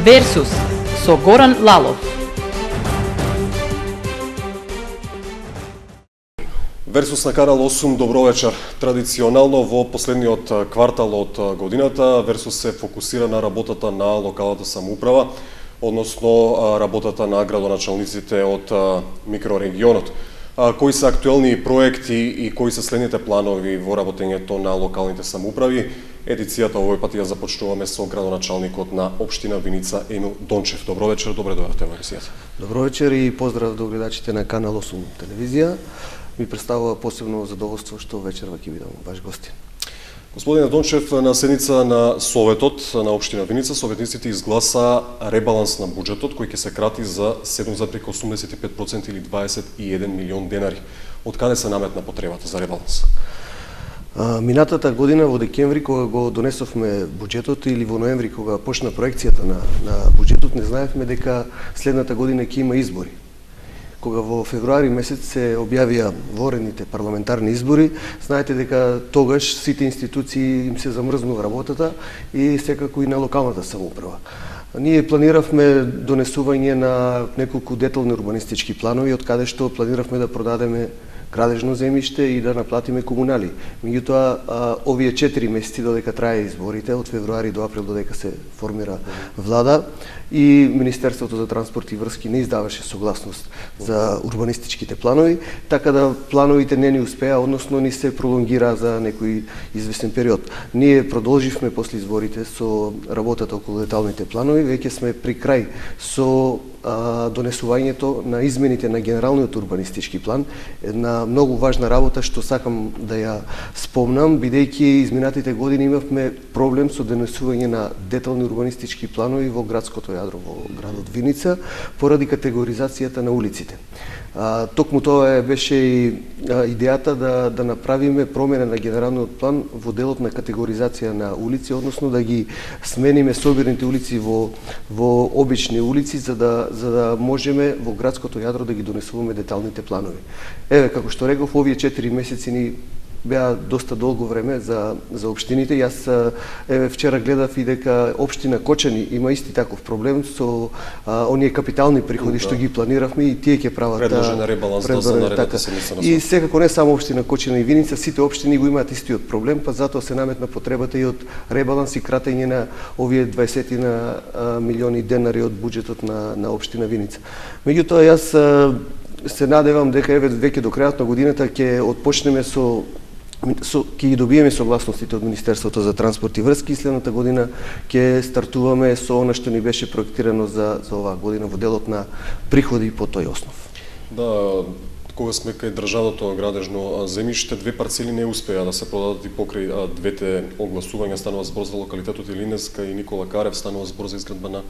Версус со Горан Лалов. Версус на Канал 8, добро вечер. Традиционално во последниот квартал од годината Версус се фокусира на работата на локалната самоуправа, односно работата на градоначалниците од микрорегионот. Кои се актуелни проекти и кои се следните планови во работењето на локалните самоуправи? Едицијата овој пат ја започнуваме со градоначалникот на општина Виница Емил Дончев. Добро вечер, добре дојдовте во емисијата. Добро вечер и поздрав до гледачите на Канал 8 телевизија. Ми представува посебно задоволство што вечерва ќе бидам ваш гостин. Господине Дончев, на седница на Советот на општина Виница, советниците изгласа ребаланс на буџетот кој ќе се крати за 7,85% или 21 милион денари. Од каде се наметна потребата за ребаланс? Минатата година во декември кога го донесовме буџетот или во ноември кога почна проекцијата на буџетот, не знаевме дека следната година ќе има избори. Кога во февруари месец се објавија воредните парламентарни избори, знаете дека тогаш сите институции им се замрзнува работата и секако и на локалната самоуправа. Ние планиравме донесување на неколку детални урбанистички планови, од каде што планиравме да продадеме градежно земјиште и да наплатиме комунали. Меѓутоа, овие 4 месеци додека трае изборите, од февруари до април додека се формира влада, и Министерството за транспорт и врски не издаваше согласност за урбанистичките планови, така да плановите не ни успеа, односно ни се пролонгира за некој известен период. Ние продолживме после изборите со работата околу деталните планови, веќе сме при крај со донесувањето на измените на генералниот урбанистички план, една многу важна работа што сакам да ја спомнам, бидејќи изминатите години имавме проблем со донесување на детални урбанистички планови во градското јадро во градот Виница поради категоризацијата на улиците. Токму тоа беше и идејата да направиме промена на генералниот план во делот на категоризација на улици, односно да ги смениме собирните улици во обични улици за да можеме во градското јадро да ги донесуваме деталните планови. Еве, како што реков, овие 4 месеци ни беа доста долго време за општините. Јас вчера гледав и дека општина Кочани има исти таков проблем со оние капитални приходи што ги планиравме и тие ќе прават предложен ребаланс за наредната седница на Совет. И секако не само општина Кочани и Виница, сите општини го имаат истиот проблем, па затоа се наметна потребата и од ребаланс и кратење на овие 20 милиони денари од буџетот на општина Виница. Меѓутоа, јас се надевам дека веќе до крајот на годината ќе отпочнеме ќе ги добиеме согласностите од Министерството за транспорт и врски и следната година ќе стартуваме со она што ни беше проектирано за оваа година во делот на приходи по тој основ. Да, кога сме кај државното градежно земјиште, две парцели не успеа да се продадат и покрај двете огласувања. Станува збор за локалитетот Илинеска и Никола Карев, станува збор за изградба на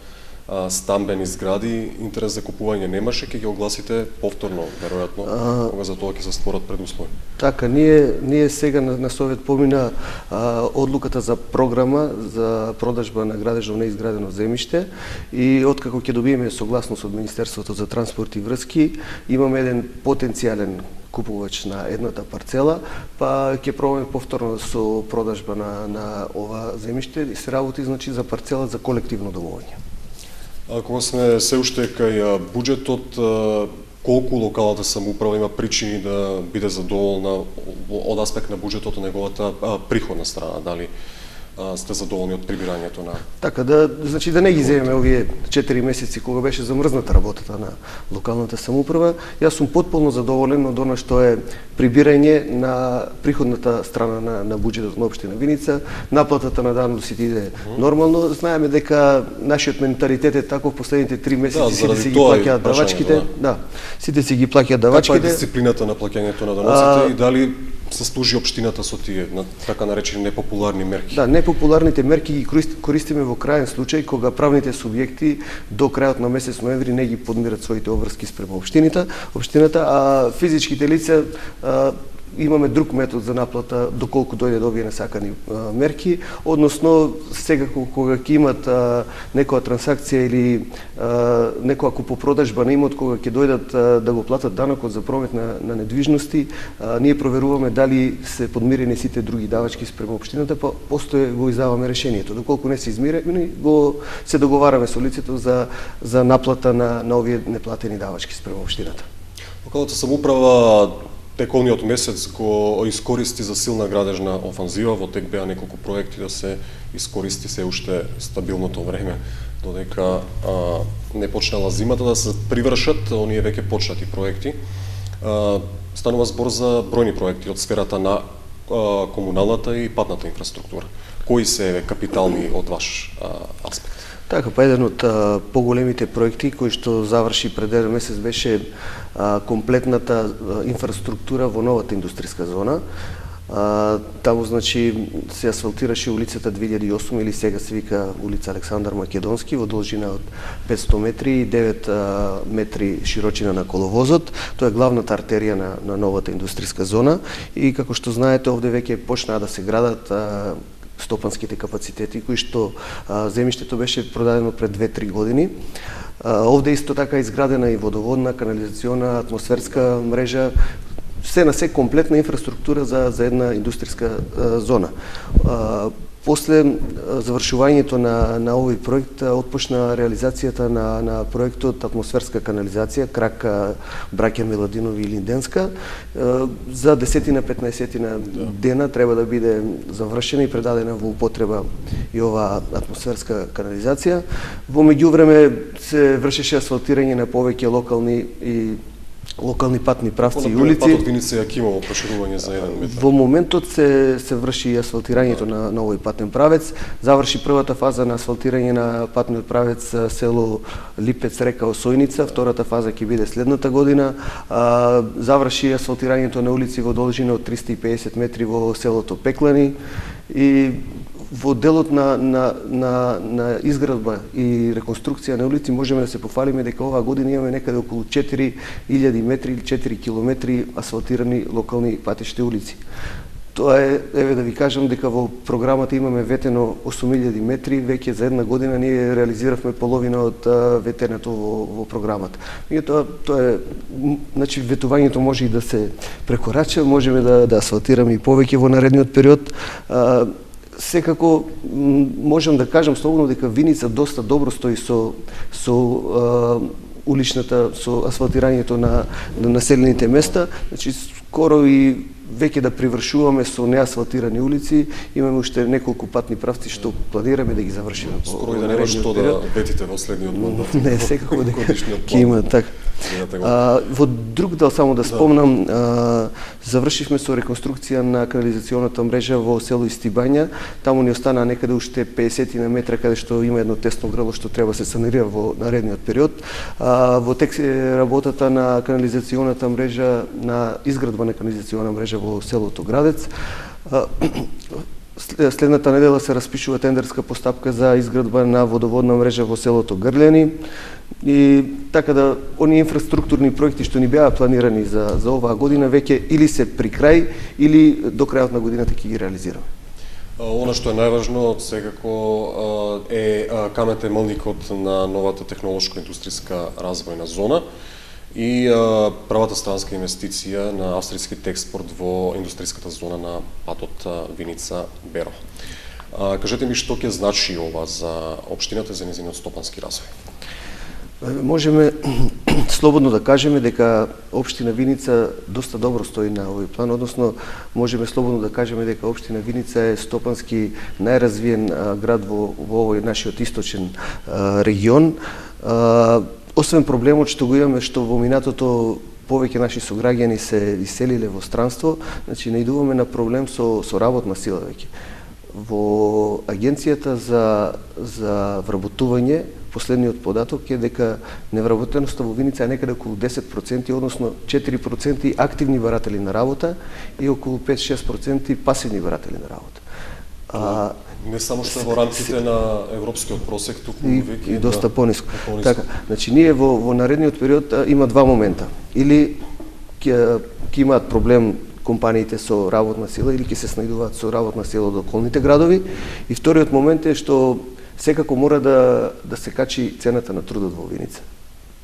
стамбени згради. Интерес за купување немаше, ќе ги огласите повторно, веројатно, кога за тоа ќе се створат предуслови. Така, ние сега на Совет помина одлуката за програма за продажба на градежно неизградено земјиште и откако ќе добиеме согласност од Министерството за транспорт и врски, имаме еден потенцијален купувач на едната парцела, па ќе пробаме повторно со продажба на ова земјиште и се работи значи за парцела за колективно домовање. Кога сме се уште кај буџетот, колку локалната самоуправа има причини да биде задоволна од аспект на буџетот, неговата приходна страна, дали сте задоволни од прибирањето на... Така, значи да не ги земеме овие 4 месеци кога беше замрзната работата на локалната самоуправа, јас сум потполно задоволен од она што е прибирање на приходната страна на буџетот на општина Виница, наплатата на даноците иде нормално. Знаеме дека нашиот менталитет е таков, последните 3 месеци сите си ги плаќаат давачките. Да, сите си ги плаќаат давачките. Каква е дисциплината на плаќањето на даноците и дали се служи општината со тие така наречени непопуларни мерки? Да, непопуларните мерки ги користиме во крајен случај кога правните субјекти до крајот на месец ноември не ги подмират своите обврски спрема општината, а физичките лица имаме друг метод за наплата доколку дојде до овие насакани мерки, односно секако кога ќе имат некоја трансакција или некоја купопродажба на имот, кога ќе дојдат да го платат данокот за промет на недвижности, ние проверуваме дали се подмирени сите други давачки спрема општината, па постоje го издаваме решението. Доколку не се измирени, се договараме со лицето за наплата на овие неплатени давачки спрема општината. Локалната самоуправа тековниот месец го искористи за силна градежна офанзива, во тек беа неколку проекти да се искористи се уште стабилното време, додека не почнала зимата да се привршат оние веќе почнати проекти. Станува збор за бројни проекти од сферата на комуналната и патната инфраструктура. Кои се капитални од ваш аспект? Така, па еден од поголемите проекти кои што заврши пред еден месец беше комплетната инфраструктура во новата индустријска зона. Таму, значи, се асфалтираше улицата 2008 или сега се вика улица Александар Македонски во должина од 500 метри и 9 метри широчина на коловозот. Тоа е главната артерија на новата индустријска зона и како што знаете овде веќе почнаа да се градат стопанските капацитети кои што земјиштето беше продадено пред 2-3 години. Овде исто така изградена и водоводна, канализациона, атмосферска мрежа, се на се комплетна инфраструктура за една индустријска зона. После завршувањето на овој проект отпочна реализацијата на проектот атмосферска канализација крак Браќа Миладинови и Линденска. За 10-15 дена треба да биде завршена и предадена во употреба и ова атмосферска канализација. Во меѓувреме се вршеше асфалтирање на повеќе локални патни правци и улици. Патот Виница Јакимово проширување за 1 метар. Во моментот се врши асфалтирањето на овој патен правец. Заврши првата фаза на асфалтирање на патниот правец село Липец река Осојница, втората фаза ќе биде следната година. Заврши асфалтирањето на улици во должина од 350 метри во селото Пеклани и во делот на изградба и реконструкција на улици можеме да се пофалиме дека оваа година имаме некаде околу 4000 метри или 4 километри асфалтирани локални патишни улици. Тоа е, еве да ви кажам дека во програмата имаме ветено 8000 метри, веќе за една година ние реализиравме половина од ветенето во програмата. Меѓутоа, тоа е, значи ветувањето може и да се прекорача, можеме да асфалтираме и повеќе во наредниот период. Секако можам да кажам слободно дека Виница доста добро стои со уличната, со асфалтирањето на населените места. Значи скоро и веќе да привршуваме со неасфалтирани улици, имаме уште неколку патни правци што планираме да ги завршиме. Скоро и да нема што да ветите во следниот мандат. Не, секако дека ќе има така. Во друг дел само да спомнам, завршивме со реконструкција на канализационата мрежа во село Истибања. Таму ни остана некаде уште 50 на метра каде што има едно тесно грло што треба се санирира во наредниот период. Во тек е работата на канализационата мрежа, на изградба на канализационна мрежа во селото Градец. Следната недела се распишува тендерска постапка за изградба на водоводна мрежа во селото Грљани и така да оние инфраструктурни проекти што ни беа планирани за оваа година веќе или се при крај или до крајот на годината ќе ги реализираме. Она што е најважно секако е камен темелникот на новата технолошко-индустријска развојна зона и правата странска инвестиција на австријски Техспорт во индустријската зона на патот Виница-Беро. Кажете ми што ќе значи ова за општината и за нејзиниот стопански развој? Можеме слободно да кажеме дека општина Виница доста добро стои на овој план, односно можеме слободно да кажеме дека општина Виница е стопански најразвиен град во овој нашиот источен регион. Освен проблемот што го имаме што во минатото повеќе наши сограѓани се иселиле во странство, значи наидуваме на проблем со работна сила веќе. Во агенцијата за вработување последниот податок е дека невработеноста во Виница е некаде околу 10%, односно 4% активни баратели на работа и околу 5-6% пасивни баратели на работа. Не само што во рамките на европскиот просек, туку веќе и доста пониско. Така, значи ние во наредниот период има два момента. Или ќе имаат проблем компаниите со работна сила или ќе се снајдуваат со работна сила од околните градови. И вториот момент е што секако мора да се качи цената на трудот во Виница.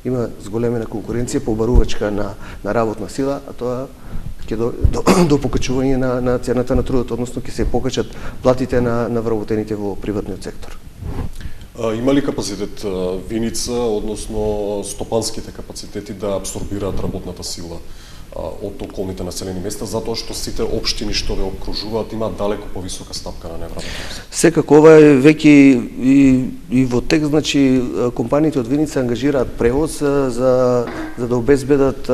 Има зголемена конкуренција побарувачка на работна сила, а тоа ќе до покачување на цената на трудот, односно ќе се покачат платите на вработените во приватниот сектор. Има ли капацитет Виница, односно стопанските капацитети да абсорбираат работната сила од околните населени места, затоа што сите општини што ве окружуваат имаат далеко повисока стапка на невработеност? Секако ова е веќе и во текст, значи компаниите од Виница ангажираат превоз за да обезбедат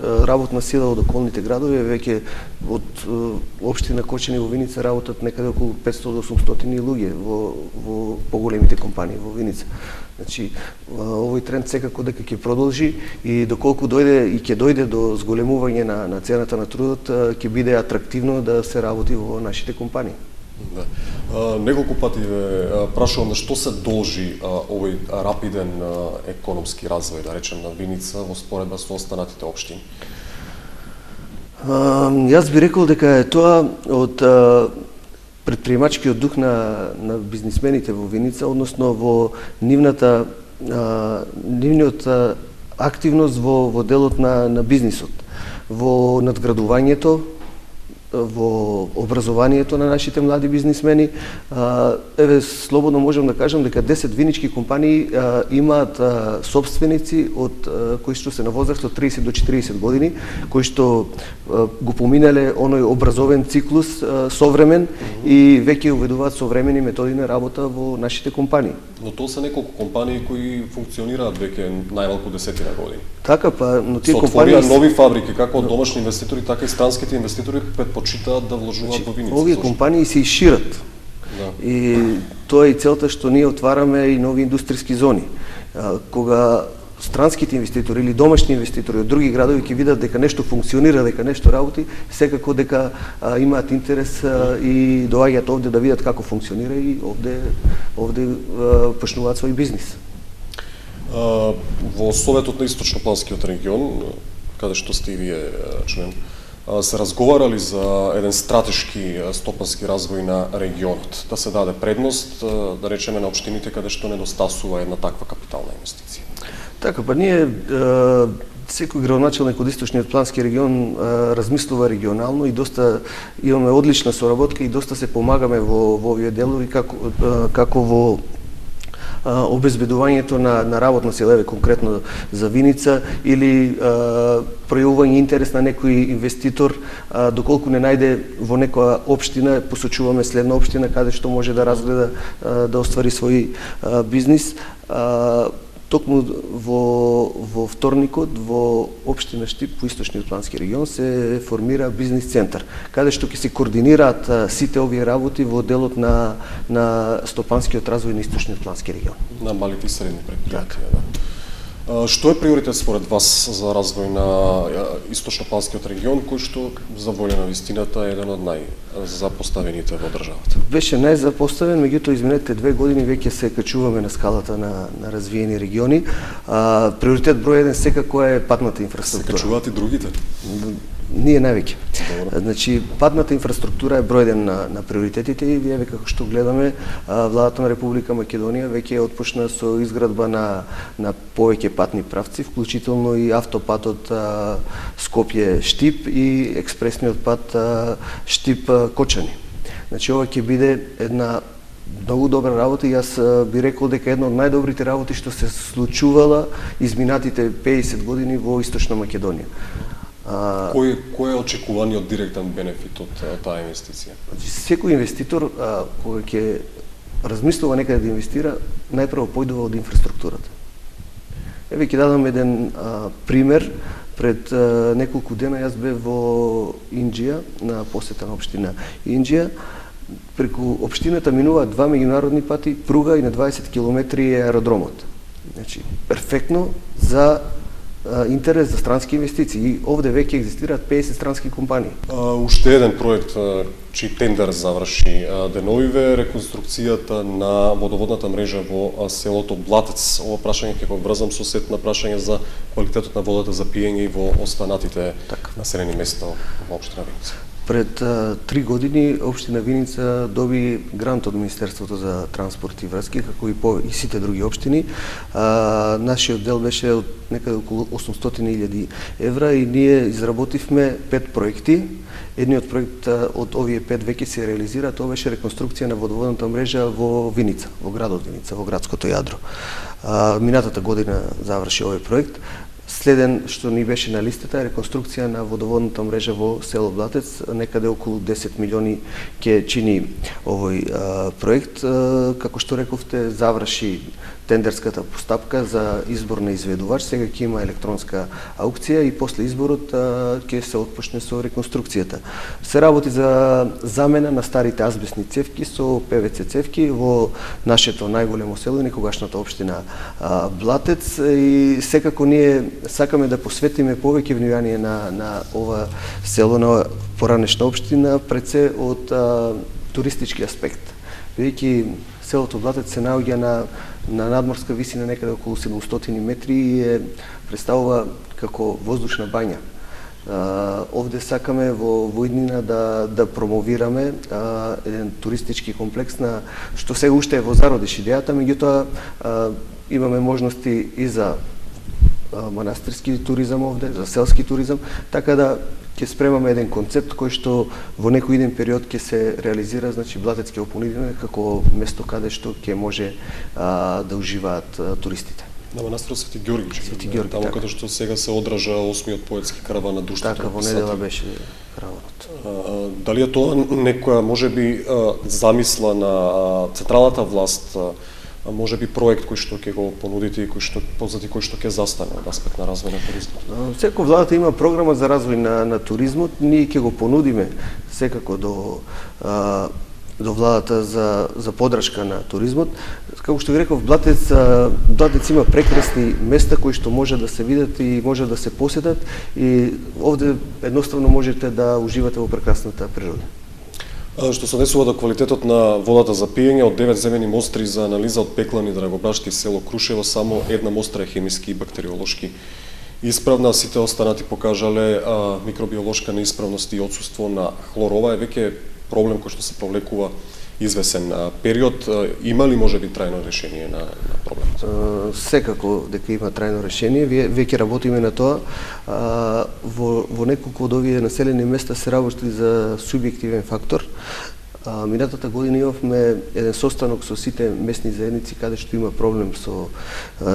работна сила од околните градови. Веќе од општина Кочани во Виница работат некаде околу 500 до 800 луѓе во поголемите компании во Виница. Значи, овој тренд секако дека ќе продолжи и доколку дојде и ќе дојде до зголемување на цената на трудот, ќе биде атрактивно да се работи во нашите компании. Да. Неколку пати ве прашувам на што се должи овој рапиден економски развој, да речем, на Виница во споредба со останатите општини? Јас би рекол дека е тоа од предприемачкиот дух на бизнисмените во Виница, односно во нивниот активност во делот на бизнисот, во надградувањето, во образованието на нашите млади бизнисмени. Еве, слободно можам да кажам дека 10 винички компании имаат собственици од кои што се на возраст од 30 до 40 години, кои што го поминале оној образовен циклус современ и веќе уведуваат современи методи на работа во нашите компании. Но тоа се неколку компании кои функционираат веќе најмалку 10 години. Така, но тие компании отворија нови фабрики, како од домашни инвеститори, така и странските инвеститори предпочитаат да вложуваат во Виница. Овие компании се ишират. Да. И тоа е и целта што ние отвараме и нови индустријски зони. Кога странските инвеститори или домашни инвеститори од други градови ќе видат дека нешто функционира, дека нешто работи, секако дека имаат интерес и доаѓаат овде да видат како функционира и овде почнуваат свој бизнис. Во Советот на Источнопланскиот регион, каде што сте и вие член, се разговарали за еден стратешки стопански развој на регионот, да се даде предност, да речеме, на општините каде што недостасува една таква капитална инвестиција. Така, па ние секој градоначелник од Источниот плански регион размислува регионално и доста имаме одлична соработка и доста се помагаме во овие делови како во обезбедувањето на работна сила, конкретно за Виница, или пројавување интерес на некој инвеститор, доколку не најде во некоја општина, посочуваме следна општина каде што може да разгледа да оствари свој бизнис. Токму во вторникот во општина Штип во Источниот плански регион се формира бизнис центар, каде што ќе се координираат сите овие работи во делот на стопанскиот развој на Источниот плански регион. На малите и средни предпријатија, да. Што е приоритет според вас за развој на Источнопланскиот регион, кој што за волја на вистината е еден од најзапоставените во државата? Беше најзапоставен, меѓутоа изминатите 2 години веќе се качуваме на скалата на развиени региони. Приоритет број 1 секако е патната инфраструктура. Се качуваат и другите? Ние највеќе. Значи, патната инфраструктура е број 1 на приоритетите и вие како што гледаме, владата на Република Македонија веќе отпочна со изградба на повеќе патни правци, вклучително и автопатот Скопје-Штип и експресниот пат Штип-Кочани. Значи, ова ќе биде една многу добра работа и јас би рекол дека една од најдобрите работи што се случувала изминатите 50 години во Источна Македонија. Кој е очекуваниот директен бенефит од таа инвестиција? Секој инвеститор кога ќе размислува некаде да инвестира, најпрво појдува од инфраструктурата. Еве ќе дадам еден пример. Пред неколку дена јас бев во Инџија, на посета на општина Инџија. Преку општината минуваат 2 меѓународни пати, пруга и на 20 километри е аеродромот. Значи, перфектно за интерес за странски инвестиции. И овде веќе екзистираат 50 странски компании. Уште еден проект чиј тендер заврши деновиве, реконструкцијата на водоводната мрежа во селото Блатец. Ова прашање ќе го врзам со сет на прашање за квалитетот на водата за пиење и во останатите населени места во општина Виница. Пред 3 години општина Виница доби грант од Министерството за транспорт и врски, како и сите други општини. Нашиот дел беше од некаде околу 800.000 евра и ние изработивме 5 проекти. Едниот проект од овие 5 веќе се реализира, тоа беше реконструкција на водоводната мрежа во Виница, во градот Виница, во градското јадро. Минатата година заврши овој проект. Следен што ни беше на листата е реконструкција на водоводната мрежа во село Блатец, некаде околу 10 милиони ќе чини овој проект. Како што рековте, заврши тендерската постапка за избор на изведувач, сега ќе има електронска аукција и после изборот ќе се отпочне со реконструкцијата. Се работи за замена на старите азбестни цевки со ПВЦ цевки во нашето најголемо село и некогашната општина Блатец, и секако ние сакаме да посветиме повеќе внимание на ова село, на поранешна општина, пред се од туристички аспект. Бидејќи селото Блатец се наоѓа на надморска висина некаде околу 700 метри и представува како воздушна бања. Овде сакаме во иднина да промовираме еден туристички комплекс на што сега уште е во зародиш идејата, меѓутоа имаме можности и за манастирски туризам овде, за селски туризам, така да ќе спремаме еден концепт кој што во некој иден период ќе се реализира, значи Блатец ќе го понудиме како место каде што ќе може да уживаат туристите. На манастирот Свети Ѓорги, Свети Ѓорги, таму така. каде што сега се одржа 8-миот поетски караван на друштвото. Така, во недела беше караванот. Дали е тоа некоја можеби замисла на централната власт, може би проект кој што ќе го понудите и кој што ќе застане од аспект на развој на туризмот? Секој владата има програма за развој на туризмот, ние ќе го понудиме секако до владата за поддршка на туризмот. Како што ви реков, Блатец има прекрасни места кои што може да се видат и може да се посетат, и овде едноставно можете да уживате во прекрасната природа. Што се однесува до квалитетот на водата за пиење, од 9 земени мостри за анализа од Пеклани, Драгобрашки и село Крушево, само една мостра е хемиски и бактериолошки исправна, сите останати покажале микробиолошка неисправност и отсуство на хлор. Ова е веќе проблем кој што се провлекува извесен период. Има ли можеби трајно решение на проблемот? Секако дека има трајно решение. Веќе работиме на тоа. Во неколку од овие населени места се работи за субјективен фактор. Минатата година имавме еден состанок со сите местни заедници каде што има проблем со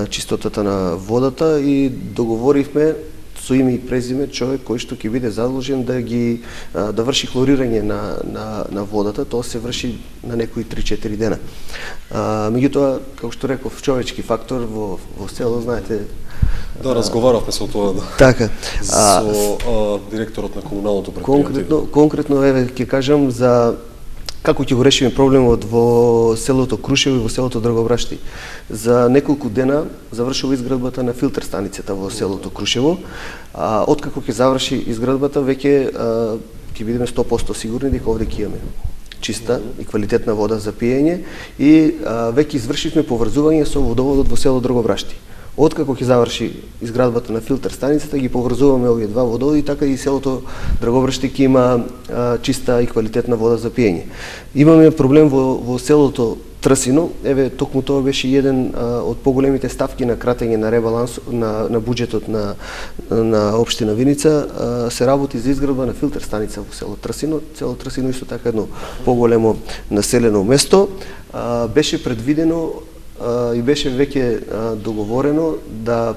чистотата на водата и договоривме со име и презиме човек кој што ќе биде задолжен да врши хлорирање на водата. Тоа се врши на некои 3-4 дена. Меѓутоа, како што реков, човечки фактор во село, знаете. Да, разговаравме со тоа. Така. Со директорот на комуналното предпријатие. Конкретно еве ќе кажам за како ќе го решиме проблемот во селото Крушево и во селото Драгобрашти. За неколку дена завршува изградбата на филтер станицата во селото Крушево. Откако ќе заврши изградбата, веќе ќе бидеме 100% сигурни дека овде ќе имаме чиста и квалитетна вода за пиење и веќе извршивме поврзување со водоводот во село Драгобрашти. Откако ќе заврши изградбата на филтер станицата, ги поврзуваме овие два водоводи, така и селото Драгобрашти ќе има чиста и квалитетна вода за пиење. Имаме проблем во селото Трсино. Еве, токму тоа беше еден од поголемите ставки на кратење на ребаланс на буџетот на општина Виница. Се работи за изградба на филтер станица во село Трсино. Село Трсино исто така едно поголемо населено место. Беше предвидено и беше веќе договорено да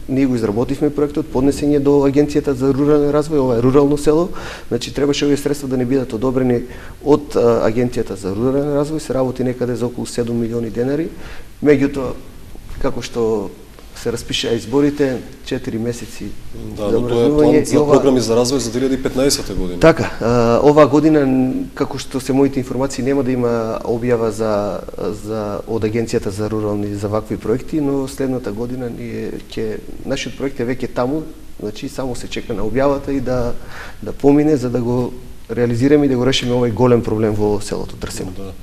ние го изработивме проектот, поднесење до Агенцијата за рурален развој, ова е рурално село, значи требаше овие средства да не бидат одобрени од Агенцијата за рурален развој, се работи некаде за околу 7 милиони денари. Меѓутоа, како што се распишаа изборите, 4 месеци Да, но тоа е план за програми за развој за 2015 година. Така, оваа година, како што се моите информации, нема да има објава од Агенцијата за рурални за вакви проекти, но следната година нашиот проект е веќе таму, значи само се чека на објавата и да помине за да го реализираме и да го решиме овој голем проблем во селото Дрсено. Да.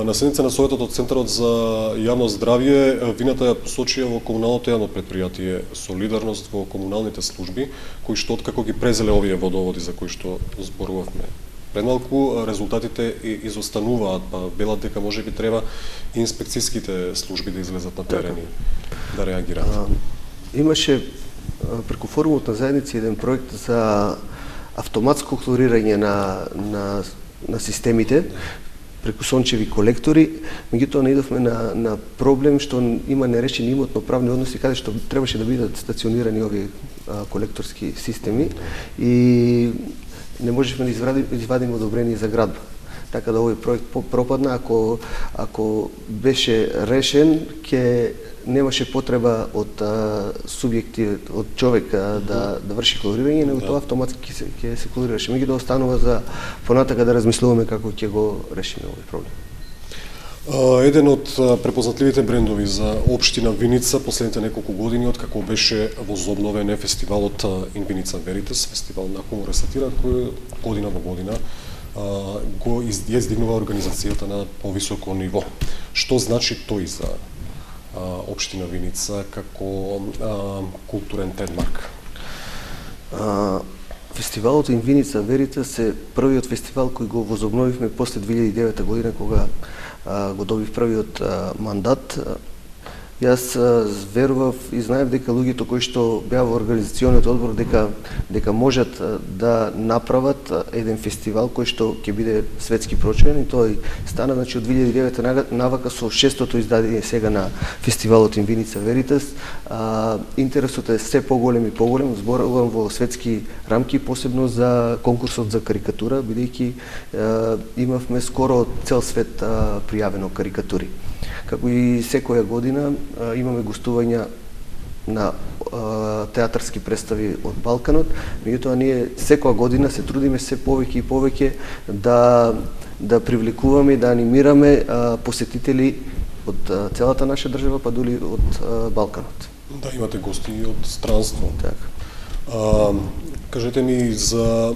На седница на Советот од Центарот за јавно здравје, вината ја посочија во комуналното јавно предпријатие Солидарност во комуналните служби, кои што откако ги презеле овие водоводи за кои што зборувавме предмалку, резултатите изостануваат, па велат дека можеби треба инспекцијските служби да излезат на терен и да реагираат. Имаше преку форумот на заедница еден проект за автоматско хлорирање на системите преку сончеви колектори, меѓутоа наидовме на проблем што има нерешени имотно-правни односи каде што требаше да бидат стационирани овие колекторски системи и не можевме да извадиме одобрение за градба. Така да овој проект пропадна, ако беше решен, немаше потреба од субјекти, од човек да врши хлорирање, него тоа автоматски ќе се хлорираше. Меѓутоа останува за понатака да размислуваме како ќе го решиме овој проблем. Еден од препознатливите брендови за општина Виница последните неколку години, откако беше возобновен е фестивалот Инвиница Веритас, фестивал на хумор и сатира, кој година во година го издигнува организацијата на повисоко ниво. Што значи тој за општина Виница како културен трендмарк? Фестивалот Инвиница Веритас е првиот фестивал кој го возобновивме после 2009 година кога го добив првиот мандат. Јас верував и знаев дека луѓето кои што беа во организациониот одбор дека можат да направат еден фестивал кој што ќе биде светски прочуен и тој стана, значи од 2009 навака со 6-тото издадение сега на фестивалот Инвиница Веритас. Интересот е се поголем и поголем, зборувам во светски рамки, посебно за конкурсот за карикатура, бидејќи имавме скоро цел свет пријавено карикатури. Како и секоја година имаме гостувања на театарски представи од Балканот, меѓутоа ние секоја година се трудиме се повеќе и повеќе да привлекуваме и да анимираме посетители од целата наша држава, па дури од Балканот. Да, имате гости од странство. Така. Кажете ми за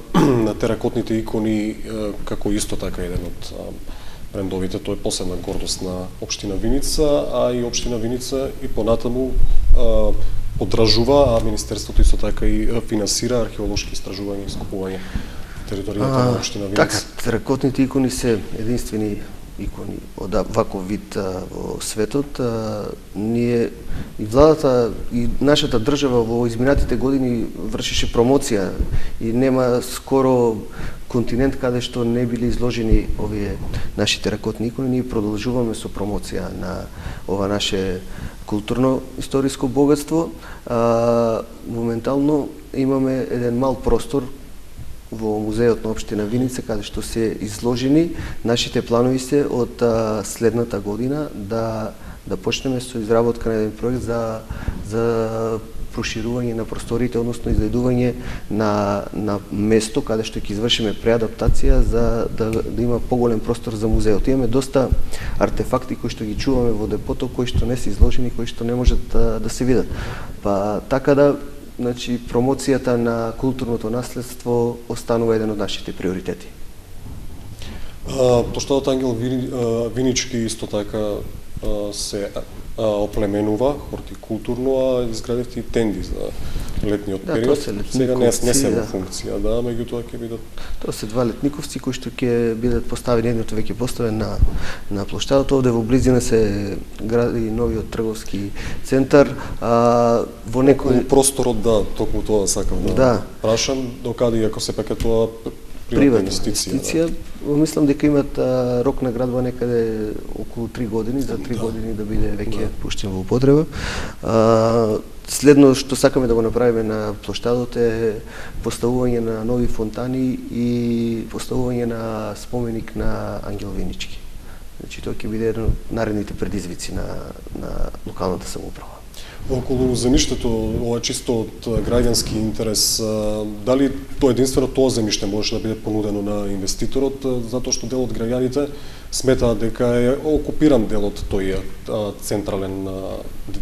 теракотните икони, како исто така еден од брендовите, тоа е посебна гордост на општина Виница, а и општина Виница и понатаму подражува, а Министерството исто така и финансира археолошки истражувања и ископување територијата на општина Виница. Така, теракотните икони се единствени икони од ваков вид во светот. Ние и владата и нашата држава во изминатите години вршише промоција и нема скоро континент каде што не били изложени овие наши теракотни икони. Ние продолжуваме со промоција на ова наше културно-историско богатство. Моментално имаме еден мал простор во музејот на општина Виница, каде што се изложени. Нашите планови се од следната година да почнеме со изработка на еден проект за проширување на просториите, односно изнајдување на место каде што ќе извршиме преадаптација за да има поголем простор за музеот. Имаме доста артефакти кои што ги чуваме во депото, кои што не се изложени, кои што не можат да се видат. Па така да, значи, промоцијата на културното наследство останува еден од нашите приоритети. Плоштадот Ангел Винички исто така се оплеменува хортикултурно, а изградивте и тенди за летниот период. Сега не се во функција, меѓутоа ќе бидат. Тоа се два летниковци кои што ќе бидат поставени, едното веќе поставен на плоштадот. Овде во близина се гради новиот трговски центар. Во некој просторот, токму тоа сакам да прашам, докаде ако се пак е тоа приватна инвестиција. Мислам дека имат рок на градба некаде околу 3 години, за 3 години да биде веќе пуштен во употреба. Следно што сакаме да го направиме на плоштадот е поставување на нови фонтани и поставување на споменик на Ангел Винички. Значи тоа ќе биде еден од наредните предизвици на локалната самоуправа. Околу земјиштето, ова е чисто од граѓански интерес, дали тоа единствено тоа земјиште можеше да биде понудено на инвеститорот, затоа што дел од граѓаните сметаат дека е окупиран дел од тој централен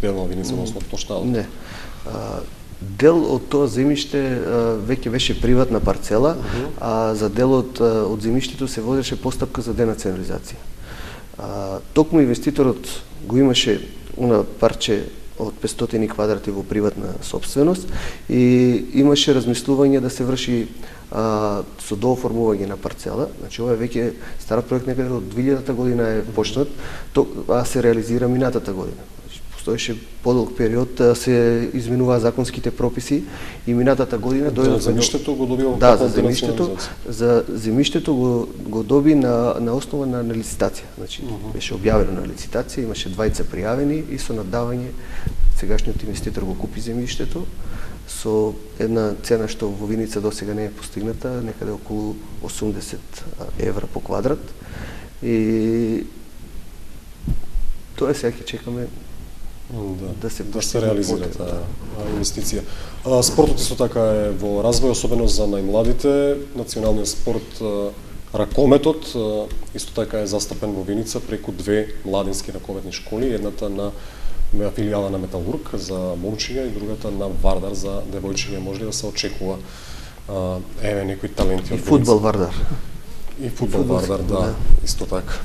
дел на Виница, односно плоштадот? Не. Дел од тоа земјиште веќе беше приватна парцела, а за делот од земјиштето се водеше постапка за денационализација. Токму инвеститорот го имаше уна парче од 500 квадрати во приватна собственост и имаше размислување да се врши со дооформување на парцела. Значи ова е веќе стар проект, некаде од 2000 година е почнат, а се реализира минатата година. Постоеше подолг период, се изменуваа законските прописи и минатата година дојдовме за земјиштето го добива да, за земјиштето го доби на основа на лицитација. Значи беше објавено на лицитација, имаше двајца пријавени и со наддавање сегашниот инвеститор го купи земјиштето со една цена што во Виница досега не е постигната, некаде околу 80 евра по квадрат. И тоа сега ќе чекаме да се реализира таа инвестиција. Спортот исто така е во развој, особено за најмладите. Националниот спорт, ракометот, исто така е застапен во Виница преку две младински ракометни школи, едната на филијала на Металург за момчиња и другата на Вардар за девојчиња. Може ли да се очекува еве некои таленти од Виница? И фудбал Вардар. И фудбал Вардар, да, исто така.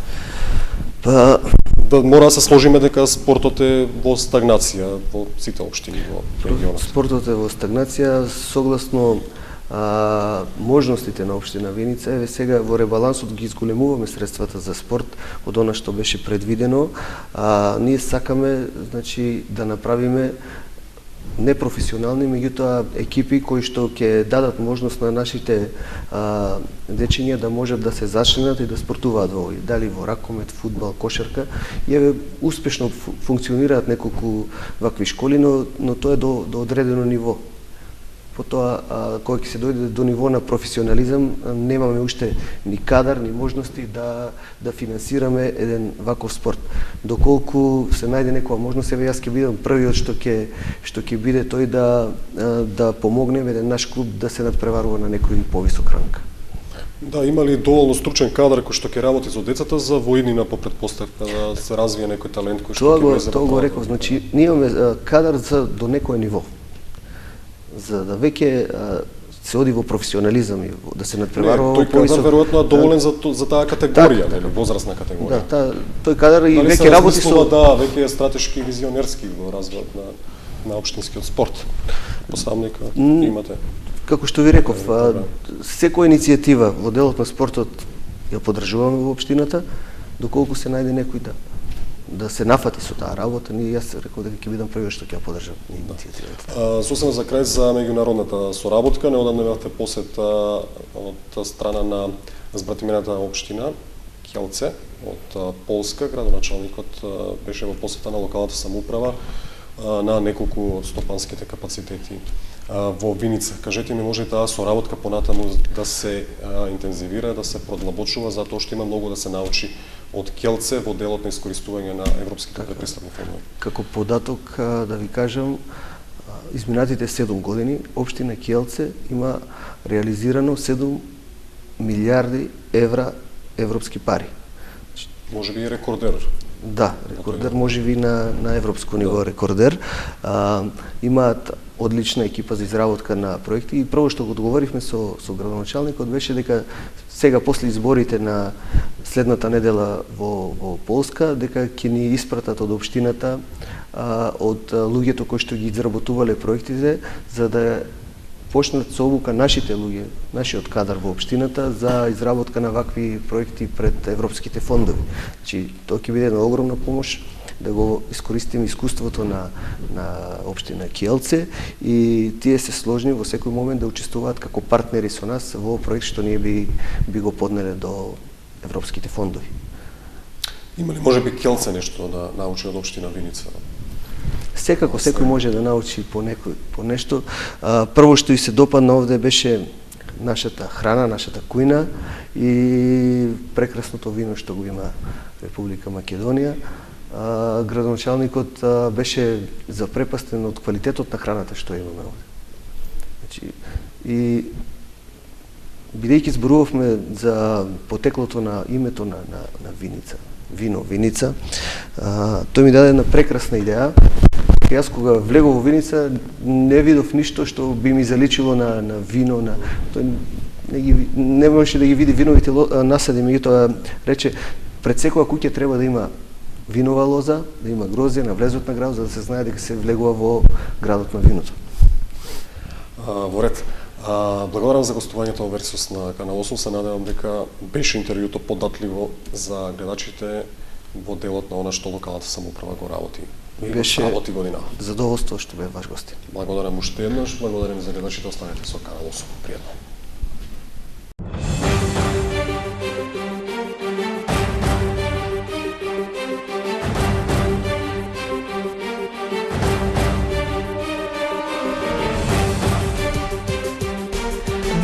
Па да мора да се сложиме дека спортот е во стагнација во сите општини во регионот. Спортот е во стагнација согласно можностите на општина Виница. Еве сега во ребалансот ги изголемуваме средствата за спорт од она што беше предвидено. Ние сакаме, значи, да направиме непрофесионални, меѓутоа екипи кои што ќе дадат можност на нашите дечиња да можат да се зачленат и да спортуваат во овој, дали во ракомет, фудбал, кошарка. И еве успешно функционираат неколку вакви школи, но тоа е до одредено ниво. Потоа, кога ќе се дојде до ниво на професионализам, немаме уште ни кадар, ни можности да финансираме еден ваков спорт. Доколку се најде некоја можност, еве јас ќе бидам првиот што ќе биде тој да помогнем еден наш клуб да се надпреварува на некој повисок ранг. Да, има ли доволно стручен кадар кој што ќе работи со децата за во иднина по предпоставка да се развие некој талент кој што ќе влезе? Тоа го реков, значи ние имаме кадар до некое ниво. За да веќе се оди во професионализам и да се надпреварува тој кадар веројатно е доволен за таа категорија, нели, возрастна категорија. Да, тој кадар и веќе работи со веќе е стратешки и визионерски во развојот на општинскиот спорт. Посамника имате. Како што ви реков, секоја иницијатива во делот на спортот ја поддржуваме во општината, доколку се најде некој да се нафати со таа работа, јас реков дека ќе бидам првиот што ќе ја поддржам иницијативата. Сосема за крај за меѓународната соработка, неодамна имавте посета од страна на збратимената општина Келце од Полска. Градоначалникот беше во посета на локалната самоуправа на неколку од стопанските капацитети во Виница. Кажете ми, може таа соработка понатаму да се интензивира, да се продлабочува, затоа што има многу да се научи од Келце во делот на искористување на европските предпристапни фондови? Како податок да ви кажам, изминатите 7 години општина Келце има реализирано 7 милиарди евра европски пари. Може би и рекордер. Да, рекордер, може би на европско ниво рекордер. Имаат одлична екипа за изработка на проекти и прво што го договоривме со градоначалникот беше дека сега после изборите на следната недела во Полска, дека ќе ни испратат од општината од луѓето кои што ги изработувале проектите, за да почнат со обука нашите луѓе, нашиот кадар во општината за изработка на вакви проекти пред европските фондови. Значи, тоа ќе биде една огромна помош да го искористиме искуството на општина Келце и тие се сложни во секој момент да учествуваат како партнери со нас во проект што ние би го поднеле до европските фондови. Има ли може би Келце нешто да научи од општина Виница? Секако секој може да научи по нешто. Прво што и се допадна овде беше нашата храна, нашата кујна и прекрасното вино што го има Република Македонија. градоначалникот беше запрепастен од квалитетот на храната што имаме овде. Значи, и бидејќи зборувавме за потеклото на името на Виница, Виница, тој ми даде една прекрасна идеја. Јас кога влегов во Виница не видов ништо што би ми заличило на вино, тој не можеше да ги види виновите насади, меѓутоа рече пред секоја куќа треба да има винова лоза, да има грозде на влезот на градот, за да се знае дека се влегува во градот на виното. Во ред. Благодарам за гостувањето во Версус на Канал 8. Се надевам дека беше интервјуто податливо за гледачите во делот на она што локалната самоуправа го работи. Беше работи година. Задоволство што бе ваш гостин. Благодарам уште еднаш, благодарам за гледачите, останете со Канал 8. Пријатно.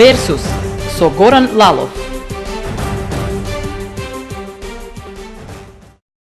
Версус со Горан Лалов.